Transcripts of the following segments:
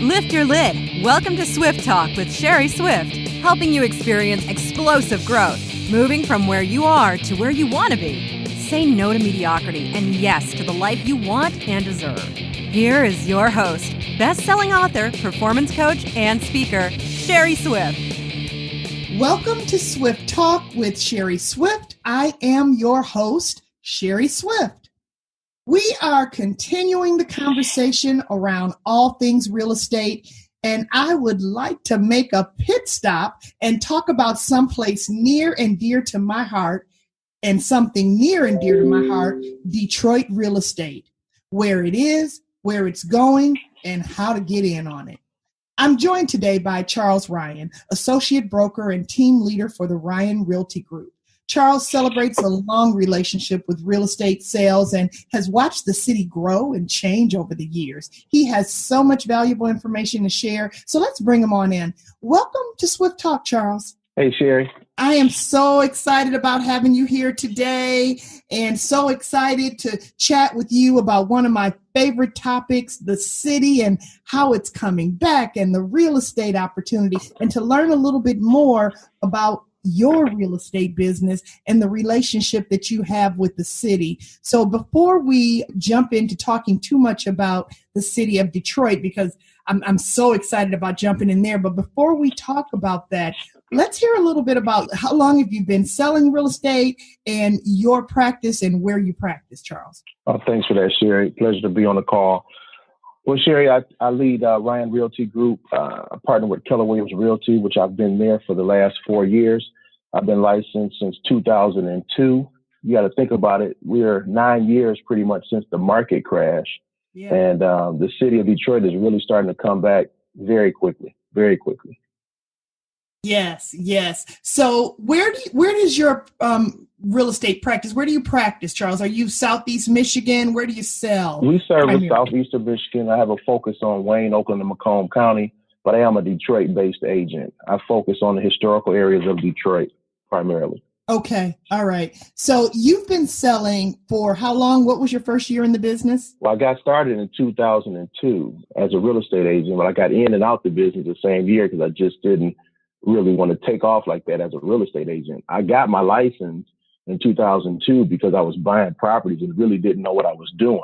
Lift your lid. Welcome to Swift Talk with Sherry Swift, helping you experience explosive growth, moving from where you are to where you want to be. Say no to mediocrity and yes to the life you want and deserve. Here is your host, best-selling author, performance coach, and speaker, Sherry Swift. Welcome to Swift Talk with Sherry Swift. I am your host, Sherry Swift. We are continuing the conversation around all things real estate, and I would like to make a pit stop and talk about someplace near and dear to my heart, and something near and dear to my heart, Detroit real estate, where it is, where it's going, and how to get in on it. I'm joined today by Charles Ryan, associate broker and team leader for the Ryan Realty Group. Charles celebrates a long relationship with real estate sales and has watched the city grow and change over the years. He has so much valuable information to share, so let's bring him on in. Welcome to Swift Talk, Charles. Hey, Sherry. I am so excited about having you here today and so excited to chat with you about one of my favorite topics, the city and how it's coming back and the real estate opportunity, and to learn a little bit more about your real estate business and the relationship that you have with the city. So before we jump into talking too much about the city of Detroit, because I'm so excited about jumping in there, but before we talk about that, let's hear a little bit about how long have you been selling real estate and your practice and where you practice, Charles. Oh, thanks for that, Sherry. Pleasure to be on the call. Well, Sherry, I lead Ryan Realty Group. I partner with Keller Williams Realty, which I've been there for the last 4 years. I've been licensed since 2002. You got to think about it. We're 9 years pretty much since the market crash. Yeah. And the city of Detroit is really starting to come back very quickly. Yes. So where does your real estate practice? Where do you practice, Charles? Are you Southeast Michigan? Where do you sell? We service Southeastern Michigan. I have a focus on Wayne, Oakland, and Macomb County, but I am a Detroit-based agent. I focus on the historical areas of Detroit primarily. Okay. All right. So you've been selling for how long? What was your first year in the business? Well, I got started in 2002 as a real estate agent, but I got in and out the business the same year because I just didn't really want to take off like that as a real estate agent. I got my license in 2002 because I was buying properties and really didn't know what I was doing.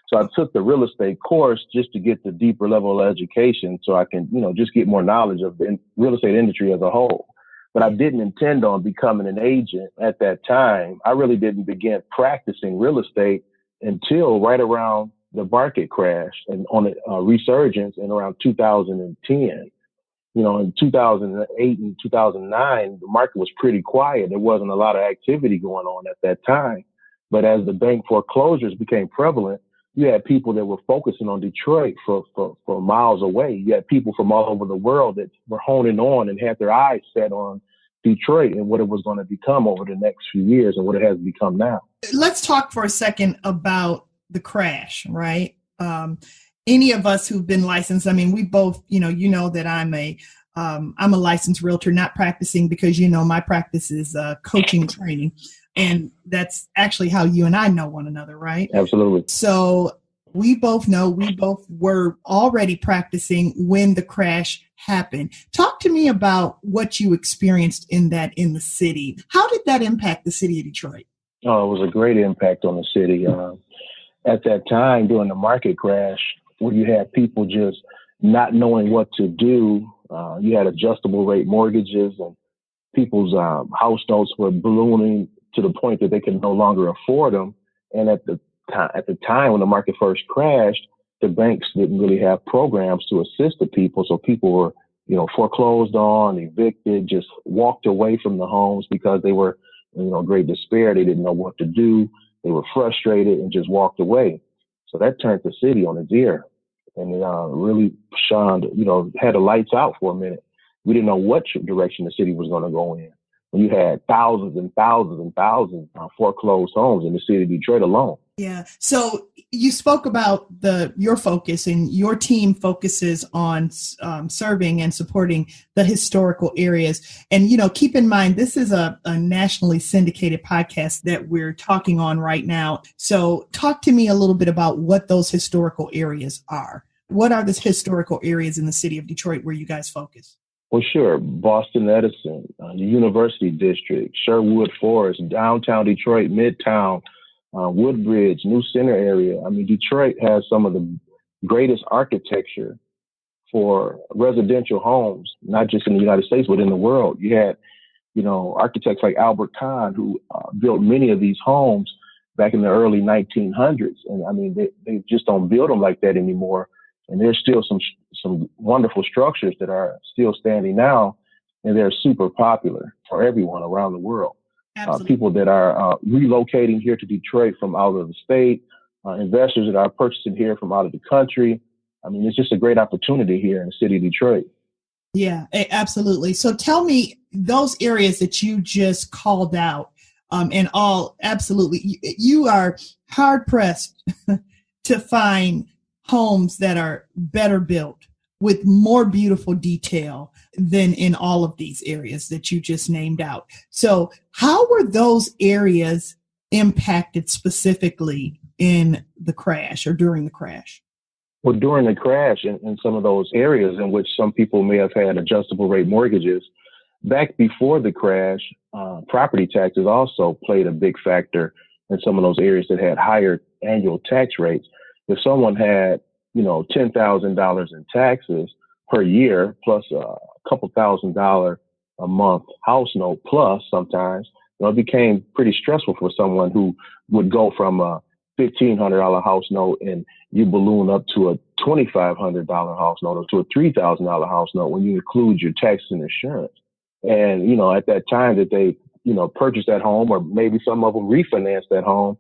So I took the real estate course just to get the deeper level of education so I can, just get more knowledge of the real estate industry as a whole. But I didn't intend on becoming an agent at that time. I really didn't begin practicing real estate until right around the market crash and on a resurgence in around 2010. In 2008 and 2009, the market was pretty quiet. There wasn't a lot of activity going on at that time. But as the bank foreclosures became prevalent, you had people that were focusing on Detroit for miles away. You had people from all over the world that were honing on and had their eyes set on Detroit and what it was going to become over the next few years and what it has become now. Let's talk for a second about the crash, right? Any of us who've been licensed, we both, that I'm a licensed realtor, not practicing because, my practice is coaching and training. And that's actually how you and I know one another, right? Absolutely. So we both were already practicing when the crash happened. Talk to me about what you experienced in the city. How did that impact the city of Detroit? Oh, it was a great impact on the city. At that time, during the market crash, where you had people just not knowing what to do, you had adjustable rate mortgages and people's house notes were ballooning to the point that they could no longer afford them. And at the time when the market first crashed, the banks didn't really have programs to assist the people. So people were, foreclosed on, evicted, just walked away from the homes because they were, great despair. They didn't know what to do. They were frustrated and just walked away. So that turned the city on its ear and really shined, had the lights out for a minute. We didn't know what direction the city was going to go in. When you had thousands and thousands and thousands of foreclosed homes in the city of Detroit alone. Yeah. So you spoke about your focus, and your team focuses on serving and supporting the historical areas. And, keep in mind, this is a nationally syndicated podcast that we're talking on right now. So talk to me a little bit about what those historical areas are. What are the historical areas in the city of Detroit where you guys focus? Well, sure. Boston Edison, the University District, Sherwood Forest, downtown Detroit, Midtown, Woodbridge, New Center area. I mean, Detroit has some of the greatest architecture for residential homes, not just in the United States, but in the world. You had, architects like Albert Kahn, who built many of these homes back in the early 1900s. And I mean, they just don't build them like that anymore. And there's still some wonderful structures that are still standing now, and they're super popular for everyone around the world. People that are relocating here to Detroit from out of the state, investors that are purchasing here from out of the country. I mean, it's just a great opportunity here in the city of Detroit. Yeah, absolutely. So tell me those areas that you just called out, and all absolutely, you are hard pressed to find homes that are better built with more beautiful detail than in all of these areas that you just named out. So how were those areas impacted specifically in the crash or during the crash? Well, during the crash in some of those areas in which some people may have had adjustable rate mortgages, back before the crash, property taxes also played a big factor in some of those areas that had higher annual tax rates. If someone had, $10,000 in taxes per year plus a couple $1,000 a month house note plus sometimes, it became pretty stressful for someone who would go from a $1,500 house note and you balloon up to a $2,500 house note or to a $3,000 house note when you include your taxes and insurance. And, at that time that they, purchased that home, or maybe some of them refinanced that home,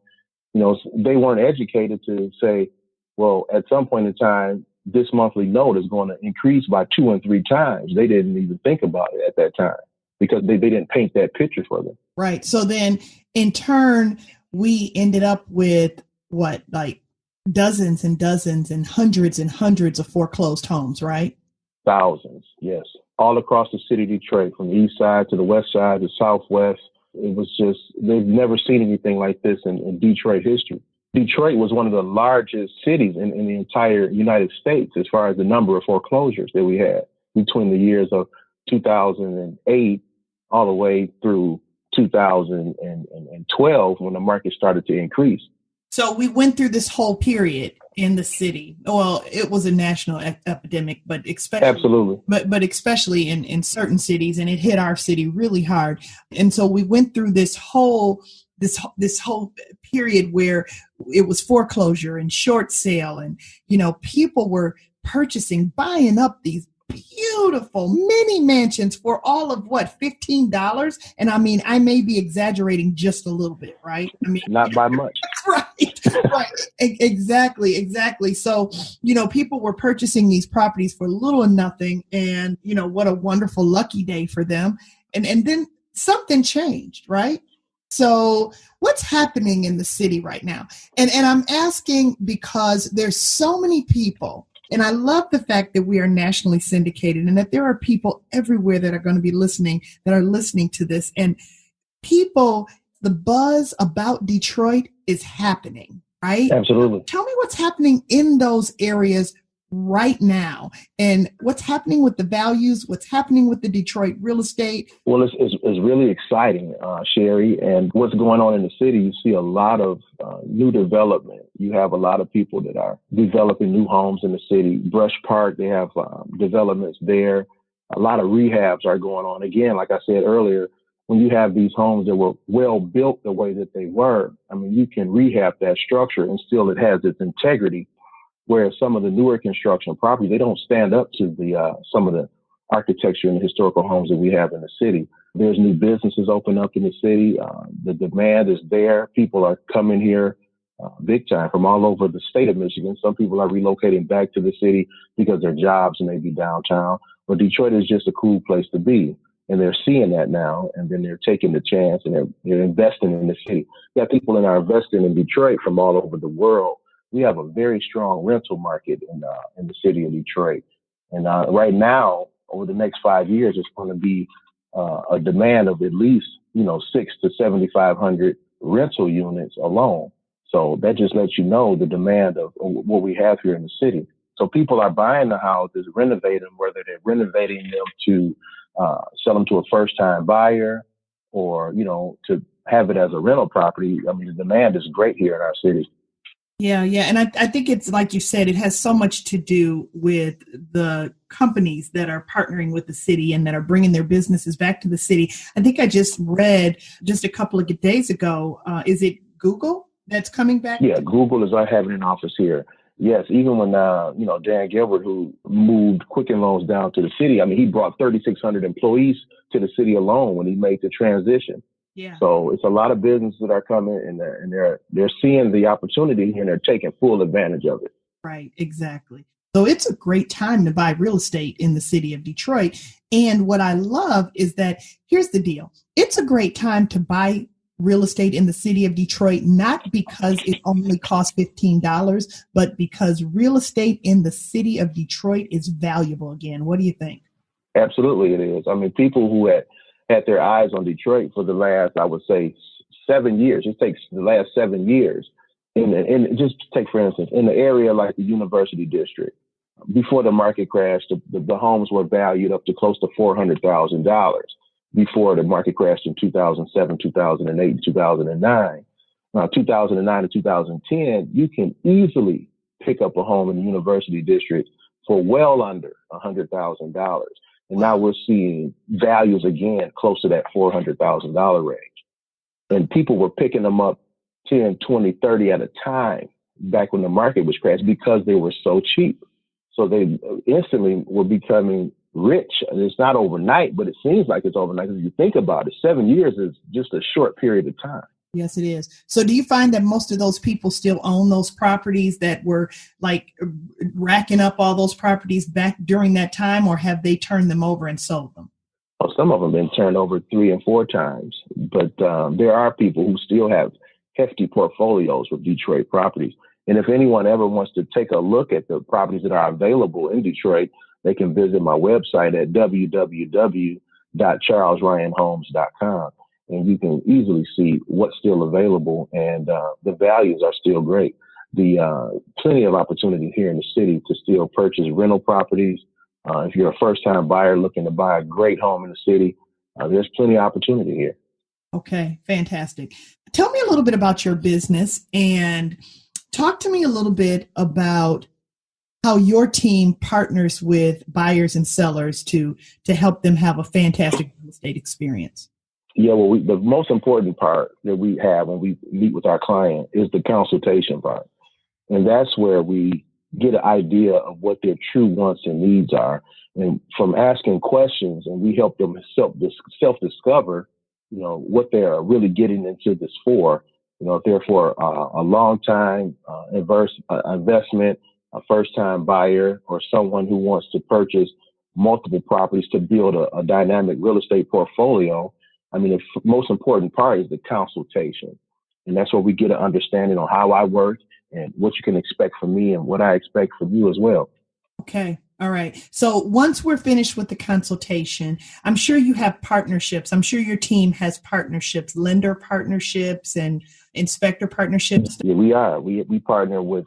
they weren't educated to say, well, at some point in time, this monthly note is going to increase by 2 and 3 times. They didn't even think about it at that time because they didn't paint that picture for them. Right. So then in turn, we ended up with like dozens and dozens and hundreds of foreclosed homes, right? Thousands, yes. All across the city of Detroit, from the east side to the west side, the southwest. It was just, they've never seen anything like this in Detroit history. Detroit was one of the largest cities in the entire United States as far as the number of foreclosures that we had between the years of 2008 all the way through 2012 when the market started to increase. So we went through this whole period in the city. Well, it was a national epidemic, but especially, absolutely, but especially in certain cities, and it hit our city really hard. And so we went through this whole period where it was foreclosure and short sale, and people were buying up these beautiful mini mansions for all of $15. And I mean, I may be exaggerating just a little bit, right? I mean, not by much. Right. Exactly. So, people were purchasing these properties for little or nothing. And, what a wonderful, lucky day for them. And then something changed, right? So what's happening in the city right now? And I'm asking because there's so many people. And I love the fact that we are nationally syndicated and that there are people everywhere that are going to be listening to this. And the buzz about Detroit is happening, right? Absolutely. Tell me what's happening in those areas right now and what's happening with the values, what's happening with the Detroit real estate. Well, it's really exciting, Sherry. And what's going on in the city, you see a lot of new development. You have a lot of people that are developing new homes in the city. Brush Park, they have developments there. A lot of rehabs are going on. Again, like I said earlier, when you have these homes that were well built the way that they were, I mean, you can rehab that structure and still it has its integrity. Whereas some of the newer construction property, they don't stand up to the some of the architecture and the historical homes that we have in the city. There's new businesses open up in the city. The demand is there. People are coming here big time from all over the state of Michigan. Some people are relocating back to the city because their jobs may be downtown. But Detroit is just a cool place to be. And they're seeing that now, and then they're taking the chance and they're investing in the city. You have people that are investing in Detroit from all over the world. We have a very strong rental market in the city of Detroit. And right now, over the next 5 years, it's going to be a demand of at least, 6 to 7,500 rental units alone. So that just lets you know the demand of what we have here in the city. So people are buying the houses, renovating them, whether they're renovating them to sell them to a first-time buyer or, to have it as a rental property. I mean, the demand is great here in our city. Yeah, yeah. And I think it's like you said, it has so much to do with the companies that are partnering with the city and that are bringing their businesses back to the city. I think I just read just a couple of days ago, is it Google that's coming back? Yeah, Google is having an office here. Yes, even when, Dan Gilbert, who moved Quicken Loans down to the city, I mean, he brought 3,600 employees to the city alone when he made the transition. Yeah. So it's a lot of businesses that are coming and they're seeing the opportunity and they're taking full advantage of it. Right, exactly. So it's a great time to buy real estate in the city of Detroit. And what I love is that here's the deal. It's a great time to buy real estate in the city of Detroit, not because it only costs $15, but because real estate in the city of Detroit is valuable again. What do you think? Absolutely, it is. I mean, people who had their eyes on Detroit for the last, I would say, 7 years. It takes the last 7 years. And just take, for instance, in the area like the University District, before the market crashed, the homes were valued up to close to $400,000 before the market crashed in 2007, 2008, and 2009. 2009 to 2010, you can easily pick up a home in the University District for well under $100,000. And now we're seeing values again close to that $400,000 range. And people were picking them up 10, 20, 30 at a time back when the market was crashed because they were so cheap. So they instantly were becoming rich. And it's not overnight, but it seems like it's overnight. If you think about it, 7 years is just a short period of time. Yes, it is. So do you find that most of those people still own those properties that were like racking up all those properties back during that time, or have they turned them over and sold them? Well, some of them have been turned over 3 and 4 times, but there are people who still have hefty portfolios with Detroit properties. And if anyone ever wants to take a look at the properties that are available in Detroit, they can visit my website at www.charlesryanhomes.com. And you can easily see what's still available, and the values are still great. Plenty of opportunity here in the city to still purchase rental properties. If you're a first-time buyer looking to buy a great home in the city, there's plenty of opportunity here. Okay, fantastic. Tell me a little bit about your business and talk to me a little bit about how your team partners with buyers and sellers to help them have a fantastic real estate experience. Yeah, well, the most important part that we have when we meet with our client is the consultation part. And that's where we get an idea of what their true wants and needs are. And from asking questions, and we help them self-discover, what they're really getting into this for. If they're for a long-time investment, a first-time buyer, or someone who wants to purchase multiple properties to build a dynamic real estate portfolio. I mean, the most important part is the consultation. And that's where we get an understanding on how I work and what you can expect from me and what I expect from you as well. Okay. All right. So once we're finished with the consultation, I'm sure you have partnerships. I'm sure your team has partnerships, lender partnerships and inspector partnerships. Yeah, we are. We partner with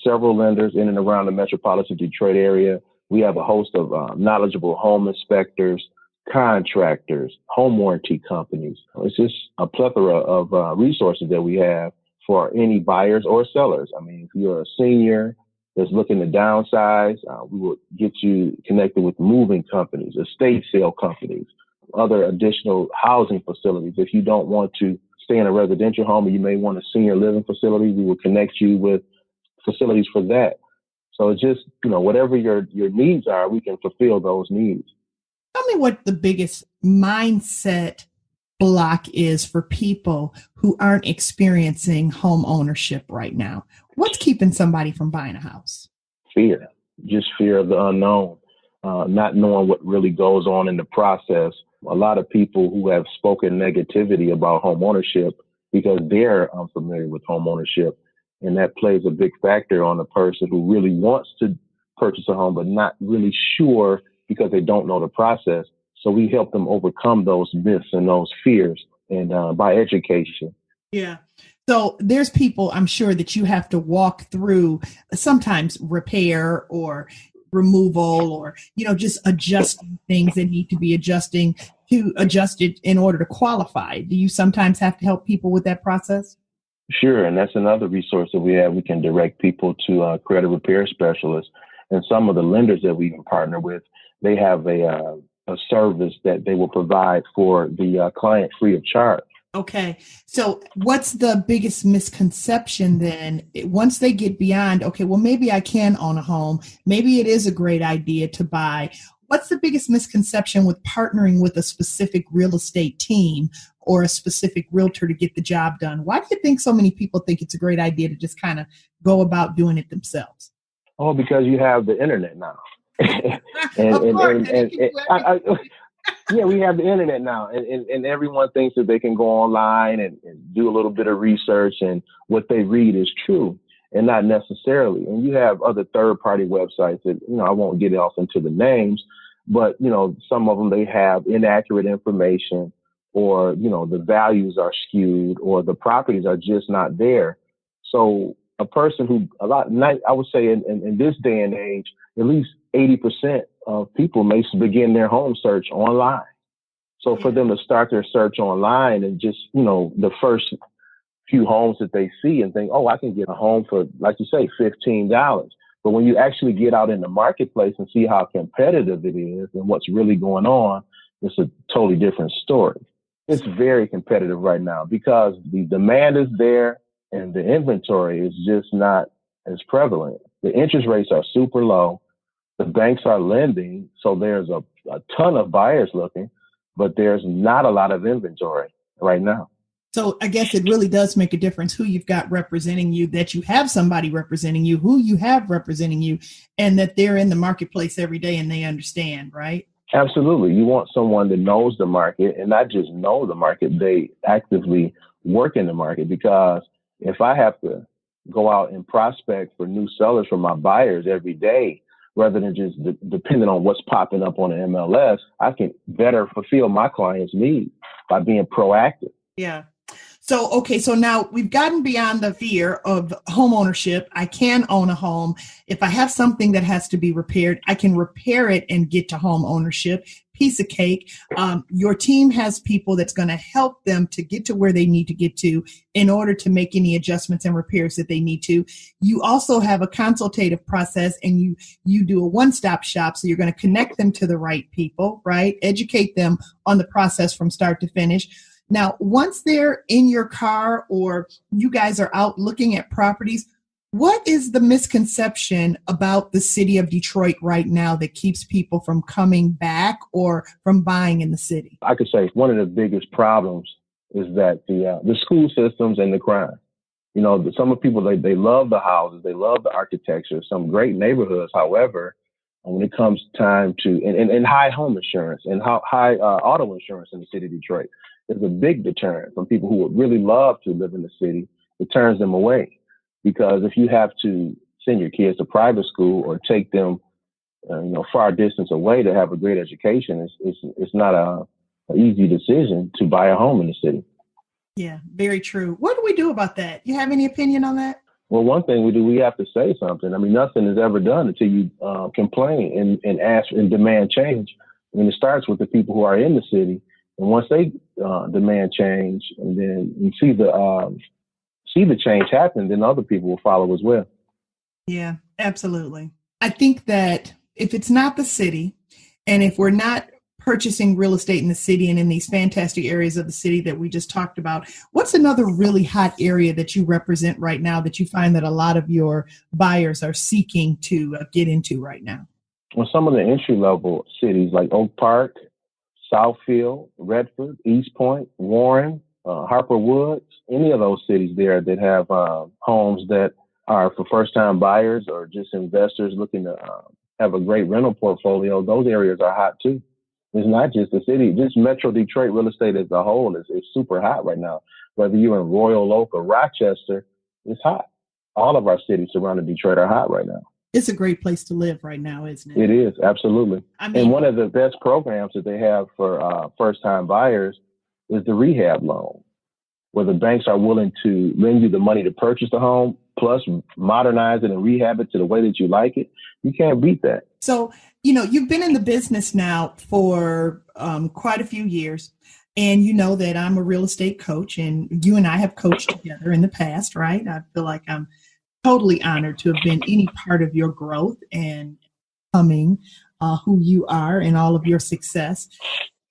several lenders in and around the metropolitan Detroit area. We have a host of knowledgeable home inspectors, contractors, home warranty companies. It's just a plethora of resources that we have for any buyers or sellers. I mean, if you're a senior that's looking to downsize, we will get you connected with moving companies, estate sale companies, other additional housing facilities. If you don't want to stay in a residential home and you may want a senior living facility, we will connect you with facilities for that. So it's just, whatever your needs are, we can fulfill those needs. Tell me what the biggest mindset block is for people who aren't experiencing home ownership right now. What's keeping somebody from buying a house? Fear, just fear of the unknown, not knowing what really goes on in the process. A lot of people who have spoken negativity about home ownership because they're unfamiliar with home ownership. And that plays a big factor on the person who really wants to purchase a home, but not really sure because they don't know the process. So we help them overcome those myths and those fears and by education. Yeah. So there's people, I'm sure, that you have to walk through, sometimes repair or removal, or, just adjusting things that need to be adjusted in order to qualify. Do you sometimes have to help people with that process? Sure, and that's another resource that we have. We can direct people to credit repair specialists, and some of the lenders that we even partner with, they have a service that they will provide for the client free of charge. Okay. So what's the biggest misconception then? Once they get beyond, okay, well, maybe I can own a home. Maybe it is a great idea to buy. What's the biggest misconception with partnering with a specific real estate team or a specific realtor to get the job done? Why do you think so many people think it's a great idea to just kind of go about doing it themselves? Oh, because you have the internet now. Yeah, we have the internet now, and everyone thinks that they can go online and do a little bit of research, and what they read is true, and not necessarily. And you have other third-party websites that, I won't get off into the names, but, some of them, they have inaccurate information, or, the values are skewed, or the properties are just not there. So a person who, I would say in this day and age, at least 80% of people may begin their home search online. So for them to start their search online and just, the first few homes that they see and think, oh, I can get a home for, like you say, $15. But when you actually get out in the marketplace and see how competitive it is and what's really going on, it's a totally different story. It's very competitive right now because the demand is there and the inventory is just not as prevalent. The interest rates are super low. The banks are lending, so there's a ton of buyers looking, but there's not a lot of inventory right now. So I guess it really does make a difference who you've got representing you, that you have somebody representing you, who you have representing you, and that they're in the marketplace every day and they understand, right? Absolutely. You want someone that knows the market, and not just know the market, they actively work in the market. Because if I have to go out and prospect for new sellers for my buyers every day, rather than just depending on what's popping up on the MLS, I can better fulfill my clients' needs by being proactive. Yeah. So, okay, so now we've gotten beyond the fear of home ownership. I can own a home. If I have something that has to be repaired, I can repair it and get to home ownership. Piece of cake. Your team has people that's going to help them to get to where they need to get to in order to make any adjustments and repairs that they need to. You also have a consultative process, and you do a one-stop shop. So you're going to connect them to the right people, right? Educate them on the process from start to finish. Now, once they're in your car or you guys are out looking at properties, what is the misconception about the city of Detroit right now that keeps people from coming back or from buying in the city? I could say one of the biggest problems is that the school systems and the crime. Some of the people, they love the houses, they love the architecture, some great neighborhoods. However, when it comes time to, and high home insurance and high auto insurance in the city of Detroit, is a big deterrent from people who would really love to live in the city. It turns them away, because if you have to send your kids to private school or take them, far distance away to have a great education, it's not an easy decision to buy a home in the city. Yeah, very true. What do we do about that? You have any opinion on that? Well, one thing we have to say something. I mean, nothing is ever done until you complain and ask and demand change. I mean, it starts with the people who are in the city. And once they demand change, and then you see the change happen, then other people will follow as well. Yeah, absolutely. I think that if it's not the city, and if we're not purchasing real estate in the city and in these fantastic areas of the city that we just talked about, what's another really hot area that you represent right now that you find that a lot of your buyers are seeking to get into right now? Well, some of the entry-level cities like Oak Park, Southfield, Redford, East Point, Warren, Harper Woods, any of those cities there that have homes that are for first-time buyers or just investors looking to have a great rental portfolio, those areas are hot too. It's not just the city, just Metro Detroit real estate as a whole is super hot right now. Whether you're in Royal Oak or Rochester, it's hot. All of our cities surrounding Detroit are hot right now. It's a great place to live right now, isn't it? It is, absolutely. And one of the best programs that they have for first-time buyers is the rehab loan. where the banks are willing to lend you the money to purchase the home, plus modernize it and rehab it to the way that you like it, you can't beat that. So, you've been in the business now for quite a few years, and you know that I'm a real estate coach, and you and I have coached together in the past, right? I feel like I'm totally honored to have been any part of your growth and becoming who you are and all of your success.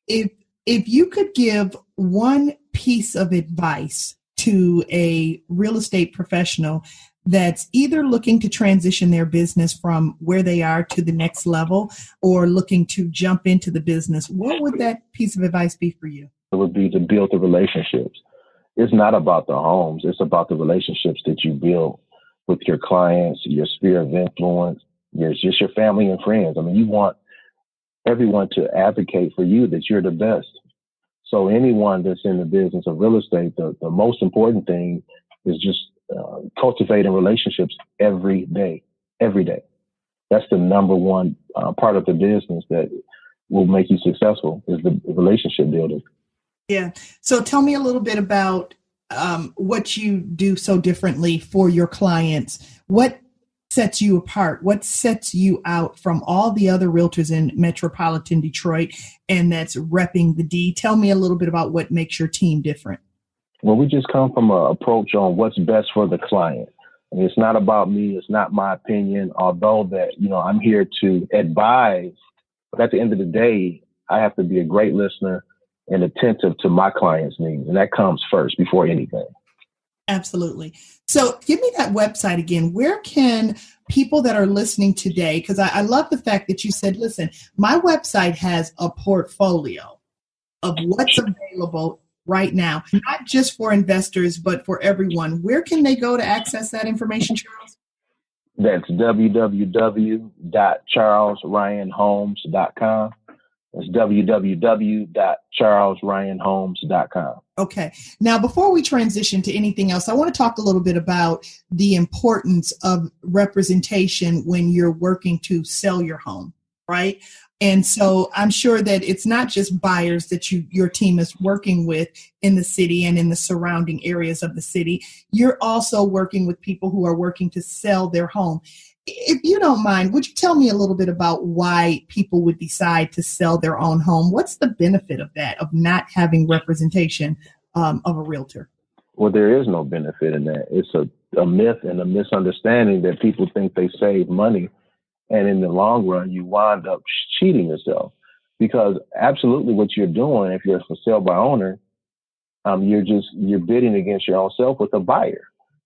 If you could give one piece of advice to a real estate professional that's either looking to transition their business from where they are to the next level or looking to jump into the business, what would that piece of advice be for you? It would be to build the relationships. It's not about the homes. It's about the relationships that you build with your clients, your sphere of influence, just your family and friends. I mean, you want everyone to advocate for you that you're the best. So anyone that's in the business of real estate, the most important thing is just cultivating relationships every day. That's the number one part of the business that will make you successful, is the relationship building. Yeah. So tell me a little bit about what you do so differently for your clients. What sets you apart? What sets you out from all the other realtors in metropolitan Detroit and that's repping the D? Tell me a little bit about what makes your team different. Well, we just come from an approach on what's best for the client. I mean, it's not about me. It's not my opinion, although that, I'm here to advise. But at the end of the day, I have to be a great listener and attentive to my clients' needs. And that comes first before anything. Absolutely. So give me that website again. Where can people that are listening today, because I love the fact that you said, listen, my website has a portfolio of what's available right now, not just for investors, but for everyone. Where can they go to access that information, Charles? That's www.charlesryanhomes.com. That's www.charlesryanhomes.com. Okay. Now, before we transition to anything else, I want to talk a little bit about the importance of representation when you're working to sell your home, right? And so I'm sure that it's not just buyers that your team is working with in the city and in the surrounding areas of the city. You're also working with people who are working to sell their home. If you don't mind, would you tell me a little bit about why people would decide to sell their own home? What's the benefit of that, of not having representation of a realtor? Well, there is no benefit in that. It's a myth and a misunderstanding that people think they save money. And in the long run, you wind up cheating yourself, because absolutely what you're doing, if you're for sale by owner, you're bidding against your own self with a buyer.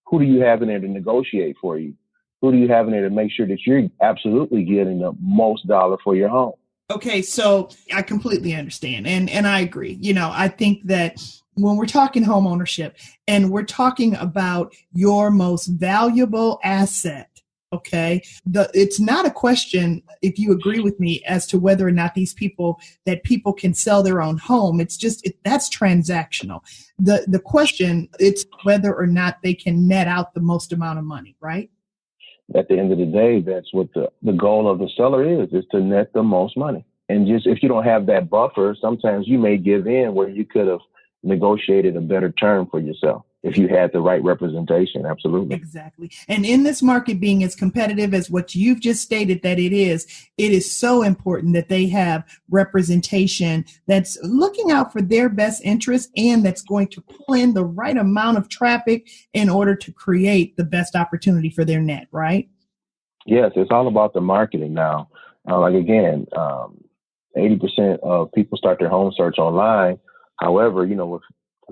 Who do you have in there to negotiate for you? Who do you have in there to make sure that you're absolutely getting the most dollar for your home? Okay, so I completely understand. And I agree. I think that when we're talking home ownership and we're talking about your most valuable asset, okay, it's not a question, if you agree with me, as to whether or not people can sell their own home. It's just, that's transactional. The question, it's whether or not they can net out the most amount of money, right? At the end of the day, that's what the goal of the seller is to net the most money. And just if you don't have that buffer, sometimes you may give in where you could have negotiated a better term for yourself if you had the right representation. Absolutely. Exactly. And in this market being as competitive as what you've just stated that it is so important that they have representation that's looking out for their best interest and that's going to pull in the right amount of traffic in order to create the best opportunity for their net, right? Yes, it's all about the marketing now. 80% of people start their home search online. However, with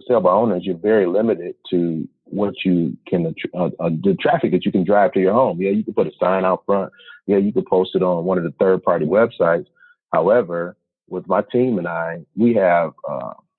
sale by owners, you're very limited to what you can, the traffic that you can drive to your home. Yeah, you can put a sign out front. Yeah, you can post it on one of the third-party websites. However, with my team and I, we have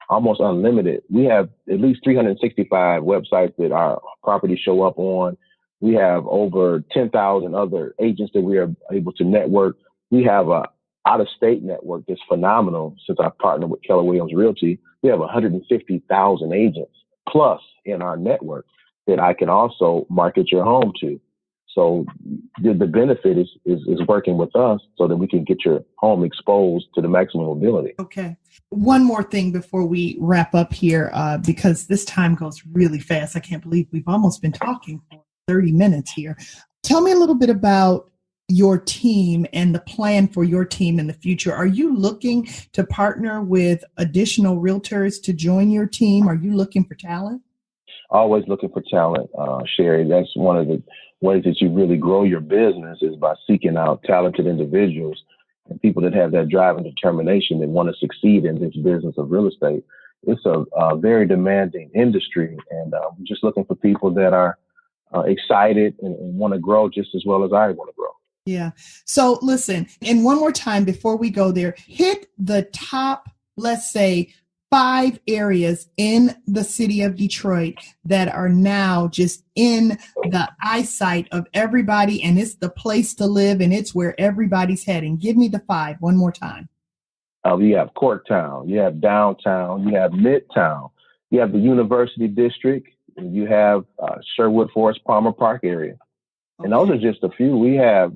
almost unlimited. We have at least 365 websites that our properties show up on. We have over 10,000 other agents that we are able to network. We have a out-of-state network that's phenomenal. Since I've partnered with Keller Williams Realty, we have 150,000 agents plus in our network that I can also market your home to. So the benefit is working with us so that we can get your home exposed to the maximum mobility. Okay. One more thing before we wrap up here, because this time goes really fast. I can't believe we've almost been talking for 30 minutes here. Tell me a little bit about your team and the plan for your team in the future. Are you looking to partner with additional realtors to join your team? Are you looking for talent? Always looking for talent, Sherry. That's one of the ways that you really grow your business is by seeking out talented individuals and people that have that drive and determination that want to succeed in this business of real estate. It's a very demanding industry, and I'm just looking for people that are excited and want to grow just as well as I want to grow. Yeah. So listen, and one more time before we go there, hit the top, let's say, 5 areas in the city of Detroit that are now just in the eyesight of everybody, and it's the place to live, and it's where everybody's heading. Give me the 5 one more time. You have Corktown, you have downtown, you have Midtown, you have the University District, and you have Sherwood Forest Palmer Park area. Okay. And those are just a few. We have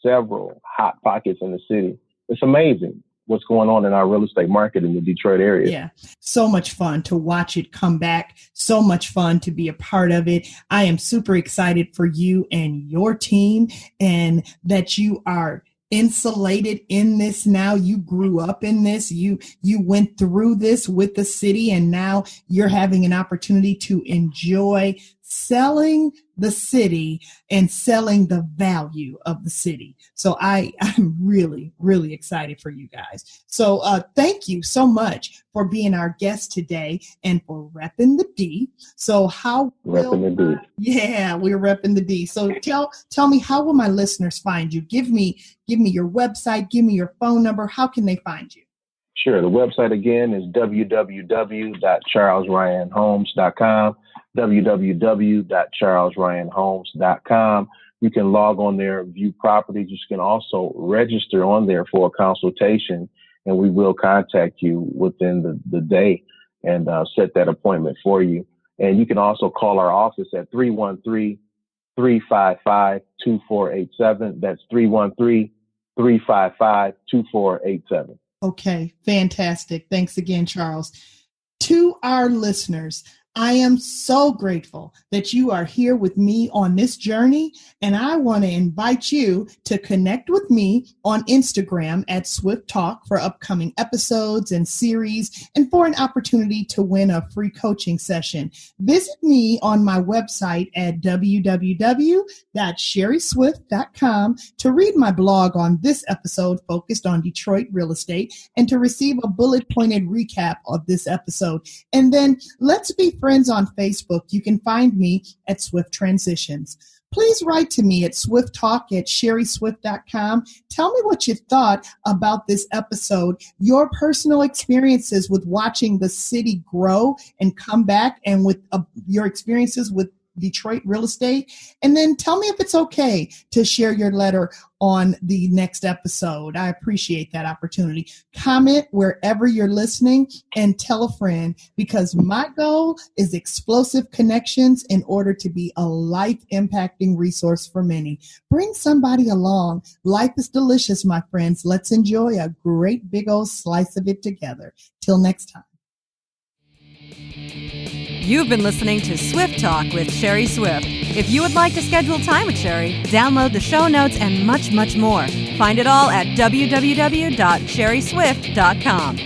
several hot pockets in the city. It's amazing what's going on in our real estate market in the Detroit area. Yeah. So much fun to watch it come back. So much fun to be a part of it. I am super excited for you and your team, and that you are insulated in this now. You grew up in this. You went through this with the city, and now you're having an opportunity to enjoy selling the city and selling the value of the city. So I'm really, really excited for you guys. So thank you so much for being our guest today and for repping the D. So how repping the D? Yeah, we're repping the D. So tell me, how will my listeners find you? Give me your website, give me your phone number. How can they find you? Sure. The website again is www.charlesryanhomes.com. www.charlesryanhomes.com. You can log on there, view properties. You can also register on there for a consultation, and we will contact you within the day and set that appointment for you. And you can also call our office at 313-355-2487. That's 313-355-2487. Okay, fantastic. Thanks again, Charles. To our listeners, I am so grateful that you are here with me on this journey, and I want to invite you to connect with me on Instagram at Swift Talk for upcoming episodes and series, and for an opportunity to win a free coaching session. Visit me on my website at www.sherryswift.com to read my blog on this episode focused on Detroit real estate, and to receive a bullet-pointed recap of this episode. And then let's be friends on Facebook. You can find me at Swift Transitions. Please write to me at swifttalk@sherryswift.com. Tell me what you thought about this episode, your personal experiences with watching the city grow and come back, and with your experiences with Detroit real estate. And then tell me if it's okay to share your letter on the next episode. I appreciate that opportunity. Comment wherever you're listening and tell a friend, because my goal is explosive connections in order to be a life-impacting resource for many. Bring somebody along. Life is delicious, my friends. Let's enjoy a great big old slice of it together. Till next time. You've been listening to Swift Talk with Sherry Swift. If you would like to schedule time with Sherry, download the show notes and much, much more. Find it all at www.sherryswift.com.